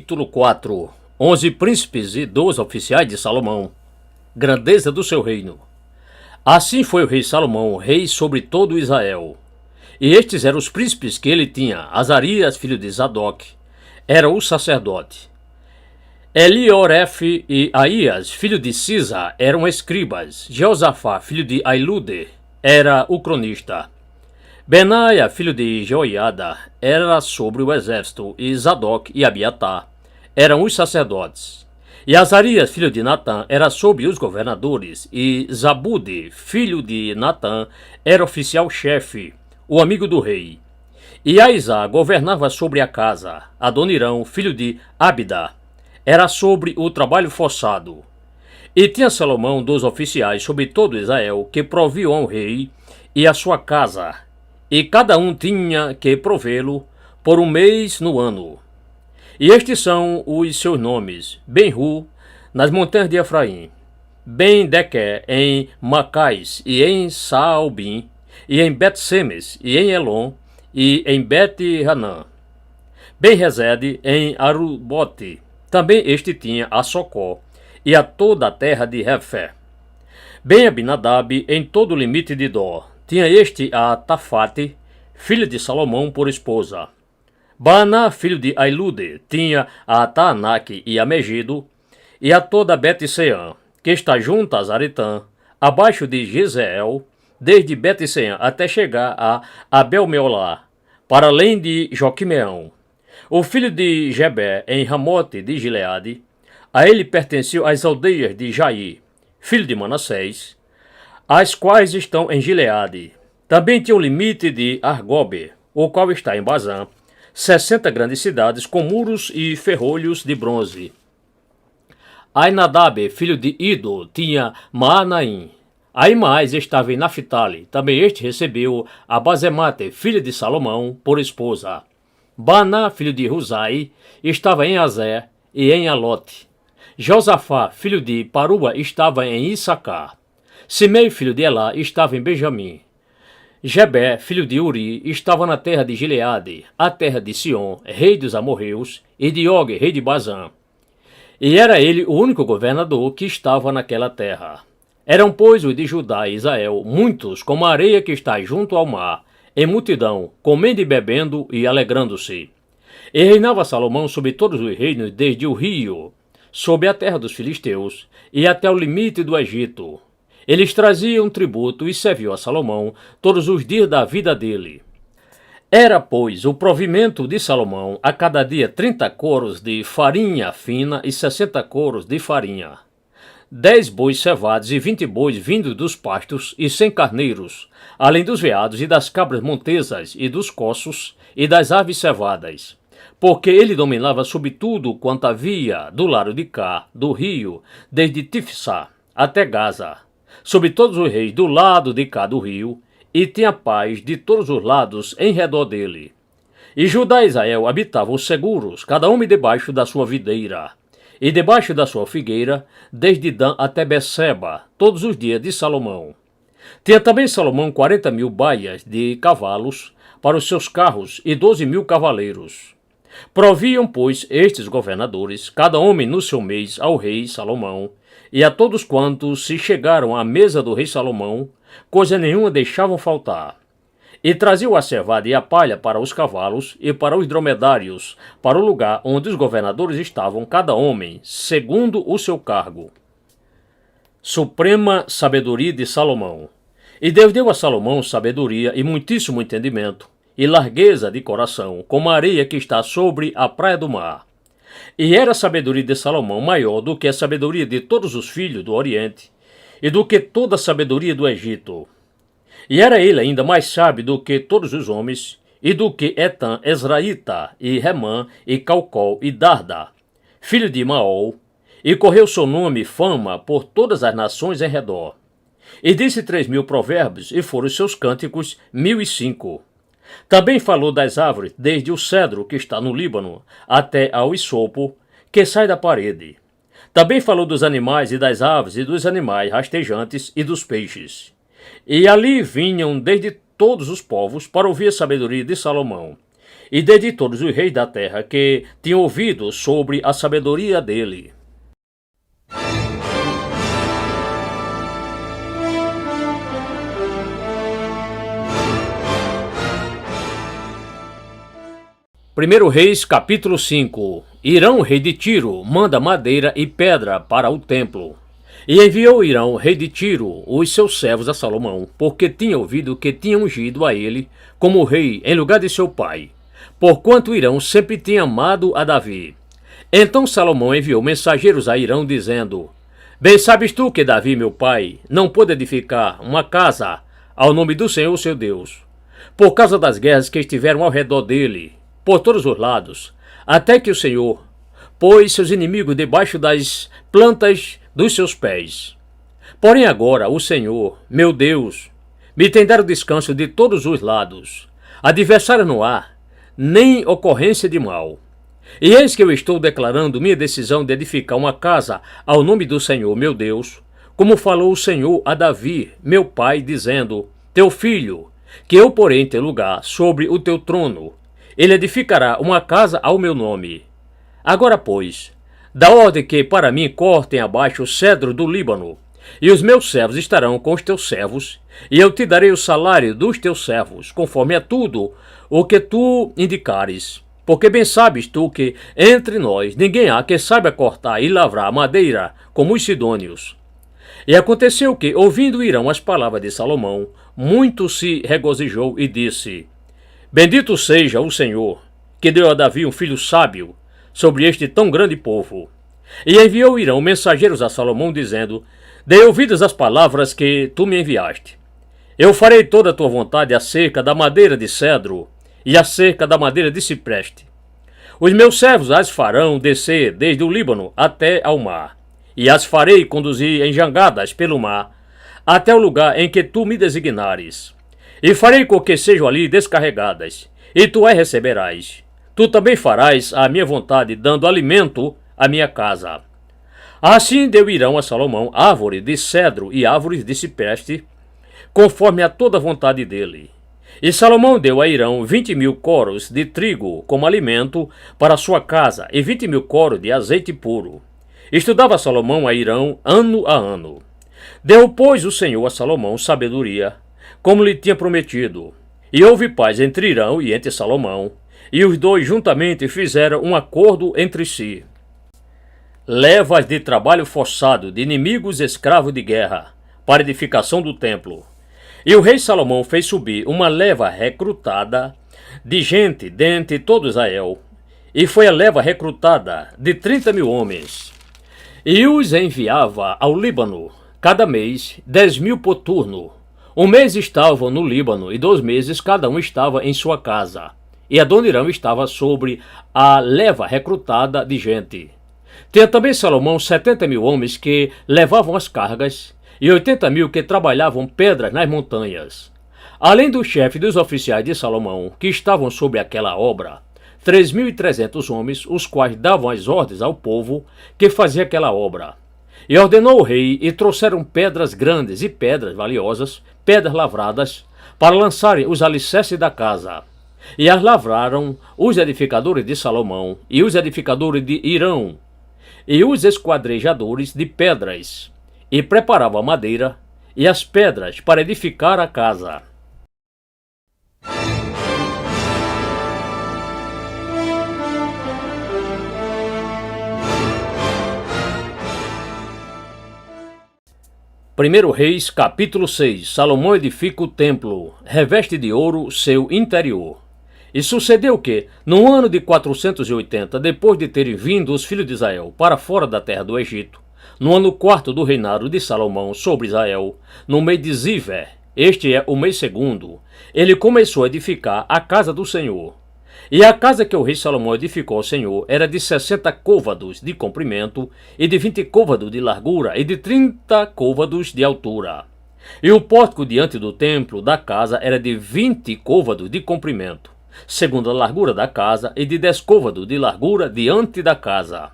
Capítulo 4. 11 príncipes e 12 oficiais de Salomão. Grandeza do seu reino. Assim foi o rei Salomão, rei sobre todo Israel. E estes eram os príncipes que ele tinha: Azarias, filho de Zadok, era o sacerdote. Elioref e Aías, filho de Cisa, eram escribas. Jeosafá, filho de Ailude, era o cronista. Benaia, filho de Joiada, era sobre o exército, e Zadok e Abiatar eram os sacerdotes. E Azarias, filho de Natã, era sobre os governadores, e Zabude, filho de Natã, era oficial-chefe, o amigo do rei. E Aizá governava sobre a casa. Adonirão, filho de Abida, era sobre o trabalho forçado. E tinha Salomão 2 oficiais sobre todo Israel, que proviam ao rei e a sua casa, e cada um tinha que provê-lo por um mês no ano. E estes são os seus nomes: Ben-Hu, nas montanhas de Efraim, Ben-Deque, em Macais, e em Saalbim, e em Bet-Semes, e em Elon, e em Bet-Hanã, Ben-Rezede, em Arubote. Também este tinha a Socó, e a toda a terra de Refé. Ben-Abinadab, em todo o limite de Dó. Tinha este a Tafate, filha de Salomão, por esposa. Baaná, filho de Ailude, tinha a Taanaque e a Megido, e a toda Bet-Seã, que está junto a Zaretã, abaixo de Jezeel, desde Bet-Seã até chegar a Abel-Meolá, para além de Joquimeão. O filho de Gebé, em Ramote de Gileade, a ele pertenciam as aldeias de Jair, filho de Manassés, as quais estão em Gileade. Também tinha o limite de Argobe, o qual está em Bazã, 60 grandes cidades com muros e ferrolhos de bronze. Ainadab, filho de Ido, tinha Maanaim. Aimais estava em Naphtali. Também este recebeu a Bazemate, filha de Salomão, por esposa. Baaná, filho de Huzai, estava em Azé e em Alote. Josafá, filho de Parua, estava em Issacar. Simei, filho de Elá, estava em Benjamim. Gebé, filho de Uri, estava na terra de Gileade, a terra de Sion, rei dos amorreus, e de Og, rei de Bazã. E era ele o único governador que estava naquela terra. Eram, pois, os de Judá e Israel, muitos como a areia que está junto ao mar, em multidão, comendo e bebendo e alegrando-se. E reinava Salomão sobre todos os reinos, desde o rio, sob a terra dos filisteus, e até o limite do Egito. Eles traziam tributo e serviam a Salomão todos os dias da vida dele. Era, pois, o provimento de Salomão a cada dia 30 coros de farinha fina e 60 coros de farinha, 10 bois cevados e 20 bois vindos dos pastos e 100 carneiros, além dos veados e das cabras montesas e dos coços e das aves cevadas. Porque ele dominava sobre tudo quanto havia do lado de cá, do rio, desde Tifsá até Gaza, sobre todos os reis do lado de cá do rio, e tinha paz de todos os lados em redor dele. E Judá e Israel habitavam seguros, cada homem debaixo da sua videira, e debaixo da sua figueira, desde Dan até Beceba, todos os dias de Salomão. Tinha também Salomão 40.000 baias de cavalos para os seus carros, e 12.000 cavaleiros. Proviam, pois, estes governadores, cada homem no seu mês, ao rei Salomão, e a todos quantos se chegaram à mesa do rei Salomão, coisa nenhuma deixavam faltar. E traziam a cevada e a palha para os cavalos e para os dromedários, para o lugar onde os governadores estavam, cada homem, segundo o seu cargo. Suprema sabedoria de Salomão. E Deus deu a Salomão sabedoria e muitíssimo entendimento, e largueza de coração, como a areia que está sobre a praia do mar. E era a sabedoria de Salomão maior do que a sabedoria de todos os filhos do Oriente, e do que toda a sabedoria do Egito. E era ele ainda mais sábio do que todos os homens, e do que Etã, Ezraíta, e Remã, e Calcol, e Darda, filho de Maol, e correu seu nome fama por todas as nações em redor. E disse 3.000 provérbios, e foram os seus cânticos 1.005. Também falou das árvores, desde o cedro que está no Líbano, até ao isopo, que sai da parede. Também falou dos animais e das aves e dos animais rastejantes e dos peixes. E ali vinham desde todos os povos para ouvir a sabedoria de Salomão. e desde todos os reis da terra que tinham ouvido sobre a sabedoria dele. Primeiro Reis, capítulo 5. Irão, rei de Tiro, manda madeira e pedra para o templo. E enviou Irão, rei de Tiro, os seus servos a Salomão, porque tinha ouvido que tinha ungido a ele como rei em lugar de seu pai, porquanto Irão sempre tinha amado a Davi. Então Salomão enviou mensageiros a Irão, dizendo: Bem sabes tu que Davi, meu pai, não pôde edificar uma casa ao nome do Senhor seu Deus, por causa das guerras que estiveram ao redor dele, por todos os lados, até que o Senhor pôs seus inimigos debaixo das plantas dos seus pés. Porém agora o Senhor, meu Deus, me tem dado descanso de todos os lados. Adversário não há, nem ocorrência de mal. E eis que eu estou declarando minha decisão de edificar uma casa ao nome do Senhor, meu Deus, como falou o Senhor a Davi, meu pai, dizendo: Teu filho, que eu porei em teu lugar sobre o teu trono, ele edificará uma casa ao meu nome. Agora, pois, dá ordem que para mim cortem abaixo o cedro do Líbano, e os meus servos estarão com os teus servos, e eu te darei o salário dos teus servos, conforme a tudo o que tu indicares. Porque bem sabes tu que entre nós ninguém há que saiba cortar e lavrar madeira como os sidônios. E aconteceu que, ouvindo Irão as palavras de Salomão, muito se regozijou e disse: Bendito seja o Senhor, que deu a Davi um filho sábio sobre este tão grande povo. E enviou Irão mensageiros a Salomão, dizendo: Dei ouvidos às palavras que tu me enviaste. Eu farei toda a tua vontade acerca da madeira de cedro e acerca da madeira de cipreste. Os meus servos as farão descer desde o Líbano até ao mar, e as farei conduzir em jangadas pelo mar, até o lugar em que tu me designares. E farei com que sejam ali descarregadas, e tu as receberás. Tu também farás a minha vontade, dando alimento à minha casa. Assim deu Irão a Salomão árvore de cedro e árvores de cipreste, conforme a toda a vontade dele. E Salomão deu a Irão 20.000 coros de trigo como alimento para sua casa, e 20.000 coros de azeite puro. Estudava Salomão a Irão ano a ano. Deu, pois, o Senhor a Salomão sabedoria, como lhe tinha prometido. E houve paz entre Irão e entre Salomão, e os dois juntamente fizeram um acordo entre si. Levas de trabalho forçado de inimigos escravos de guerra, para edificação do templo. E o rei Salomão fez subir uma leva recrutada de gente dentre todo Israel, e foi a leva recrutada de 30.000 homens, e os enviava ao Líbano, cada mês 10.000 por turno. Um mês estavam no Líbano, e 2 meses cada um estava em sua casa. E Adonirão estava sobre a leva recrutada de gente. Tinha também Salomão 70.000 homens que levavam as cargas, e 80.000 que trabalhavam pedras nas montanhas. Além do chefe dos oficiais de Salomão, que estavam sobre aquela obra, 3.300 homens, os quais davam as ordens ao povo que fazia aquela obra. E ordenou o rei, e trouxeram pedras grandes e pedras valiosas, pedras lavradas, para lançarem os alicerces da casa. E as lavraram os edificadores de Salomão, e os edificadores de Irão, e os esquadrejadores de pedras, e preparavam a madeira e as pedras para edificar a casa. Primeiro Reis, capítulo 6. Salomão edifica o templo, reveste de ouro seu interior. E sucedeu que, no ano de 480, depois de terem vindo os filhos de Israel para fora da terra do Egito, no ano 4º do reinado de Salomão sobre Israel, no mês de Ziver, este é o mês 2º, ele começou a edificar a casa do Senhor. E a casa que o rei Salomão edificou ao Senhor era de 60 côvados de comprimento, e de 20 côvados de largura, e de 30 côvados de altura. E o pórtico diante do templo da casa era de 20 côvados de comprimento, segundo a largura da casa, e de 10 côvados de largura diante da casa.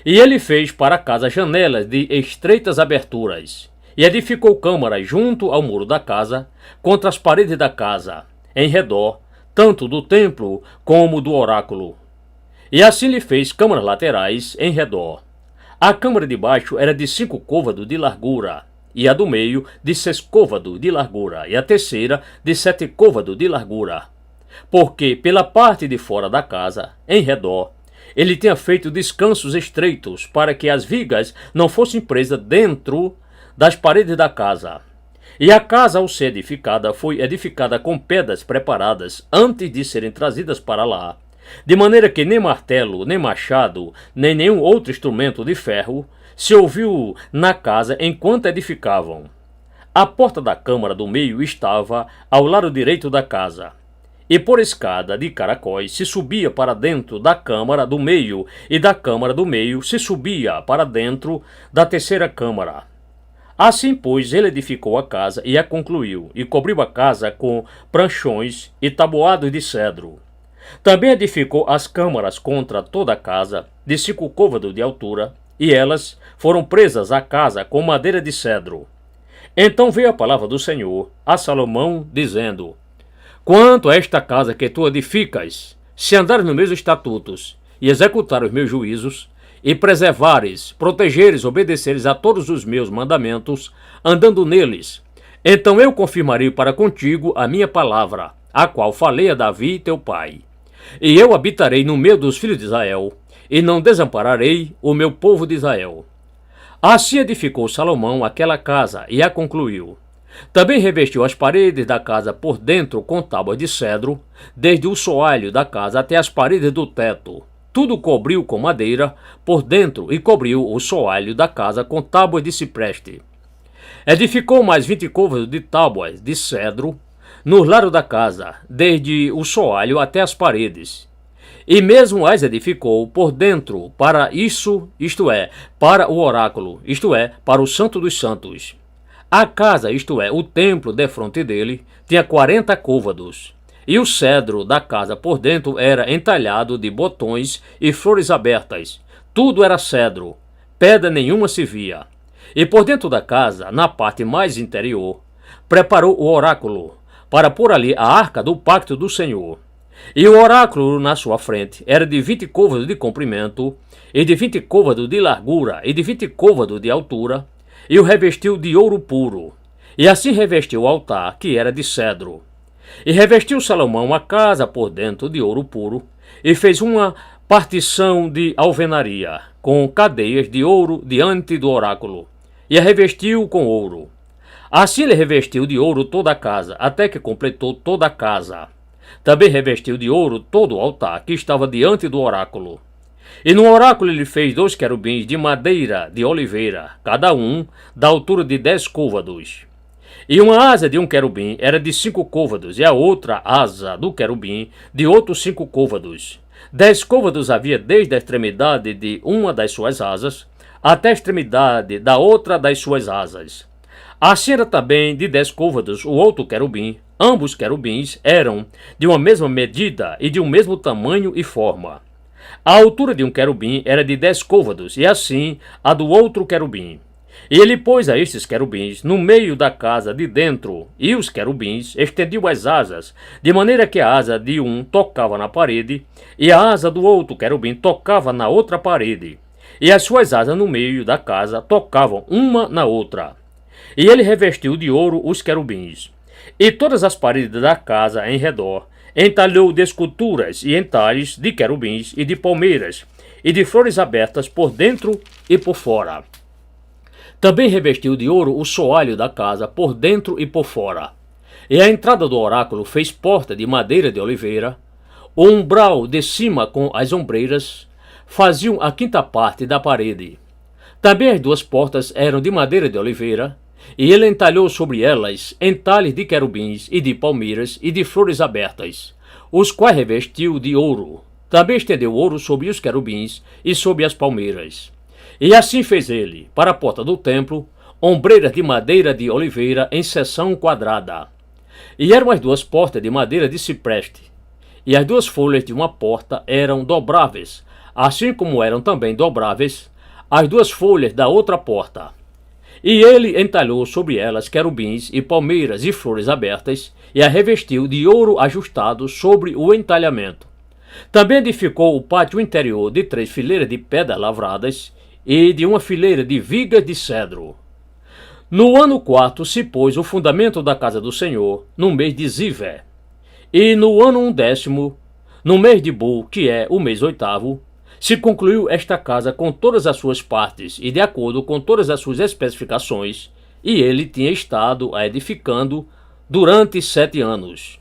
E ele fez para a casa janelas de estreitas aberturas, e edificou câmaras junto ao muro da casa, contra as paredes da casa, em redor, tanto do templo como do oráculo. E assim lhe fez câmaras laterais em redor. A câmara de baixo era de 5 côvados de largura, e a do meio de 6 côvados de largura, e a terceira de 7 côvados de largura. Porque pela parte de fora da casa, em redor, ele tinha feito descansos estreitos para que as vigas não fossem presas dentro das paredes da casa. E a casa, ao ser edificada, foi edificada com pedras preparadas antes de serem trazidas para lá, de maneira que nem martelo, nem machado, nem nenhum outro instrumento de ferro se ouviu na casa enquanto edificavam. A porta da câmara do meio estava ao lado direito da casa, e por escada de caracóis se subia para dentro da câmara do meio, e da câmara do meio se subia para dentro da terceira câmara. Assim, pois, ele edificou a casa e a concluiu, e cobriu a casa com pranchões e tabuados de cedro. Também edificou as câmaras contra toda a casa, de 5 côvados de altura, e elas foram presas à casa com madeira de cedro. Então veio a palavra do Senhor a Salomão, dizendo: Quanto a esta casa que tu edificas, se andares nos meus estatutos, e executares os meus juízos, e preservares, protegeres, obedeceres a todos os meus mandamentos, andando neles, então eu confirmarei para contigo a minha palavra, a qual falei a Davi teu pai. E eu habitarei no meio dos filhos de Israel, e não desampararei o meu povo de Israel. Assim edificou Salomão aquela casa, e a concluiu. Também revestiu as paredes da casa por dentro com tábuas de cedro, desde o soalho da casa até as paredes do teto. Tudo cobriu com madeira por dentro, e cobriu o soalho da casa com tábuas de cipreste. Edificou mais 20 côvados de tábuas de cedro nos lados da casa, desde o soalho até as paredes. E mesmo as edificou por dentro para isso, isto é, para o oráculo, isto é, para o Santo dos Santos. A casa, isto é, o templo defronte dele, tinha 40 côvados. E o cedro da casa por dentro era entalhado de botões e flores abertas. Tudo era cedro, pedra nenhuma se via. E por dentro da casa, na parte mais interior, preparou o oráculo, para pôr ali a arca do pacto do Senhor. E o oráculo na sua frente era de 20 côvados de comprimento, e de 20 côvados de largura, e de 20 côvados de altura, e o revestiu de ouro puro. E assim revestiu o altar, que era de cedro. E revestiu Salomão a casa por dentro de ouro puro, e fez uma partição de alvenaria, com cadeias de ouro diante do oráculo, e a revestiu com ouro. Assim ele revestiu de ouro toda a casa, até que completou toda a casa. Também revestiu de ouro todo o altar que estava diante do oráculo. E no oráculo ele fez 2 querubins de madeira de oliveira, cada um da altura de 10 côvados. E uma asa de um querubim era de 5 côvados, e a outra asa do querubim de outros 5 côvados. 10 côvados havia desde a extremidade de uma das suas asas até a extremidade da outra das suas asas. Assim era também de 10 côvados o outro querubim. Ambos querubins eram de uma mesma medida e de um mesmo tamanho e forma. A altura de um querubim era de 10 côvados, e assim a do outro querubim. E ele pôs a estes querubins no meio da casa de dentro, e os querubins estendiam as asas, de maneira que a asa de um tocava na parede, e a asa do outro querubim tocava na outra parede, e as suas asas no meio da casa tocavam uma na outra. E ele revestiu de ouro os querubins. E todas as paredes da casa em redor entalhou de esculturas e entalhes de querubins e de palmeiras, e de flores abertas por dentro e por fora. Também revestiu de ouro o soalho da casa por dentro e por fora. E a entrada do oráculo fez porta de madeira de oliveira. O umbral de cima com as ombreiras faziam a 5ª parte da parede. Também as 2 portas eram de madeira de oliveira, e ele entalhou sobre elas entalhes de querubins e de palmeiras e de flores abertas, os quais revestiu de ouro. Também estendeu ouro sobre os querubins e sobre as palmeiras. E assim fez ele, para a porta do templo, ombreiras de madeira de oliveira em seção quadrada. E eram as 2 portas de madeira de cipreste. E as 2 folhas de uma porta eram dobráveis, assim como eram também dobráveis as 2 folhas da outra porta. E ele entalhou sobre elas querubins e palmeiras e flores abertas, e a revestiu de ouro ajustado sobre o entalhamento. Também edificou o pátio interior de 3 fileiras de pedras lavradas e de uma fileira de vigas de cedro. No ano 4 se pôs o fundamento da casa do Senhor, no mês de Zivé. E no ano 11º, no mês de Bu, que é o mês 8º, se concluiu esta casa com todas as suas partes e de acordo com todas as suas especificações, e ele tinha estado a edificando durante 7 anos.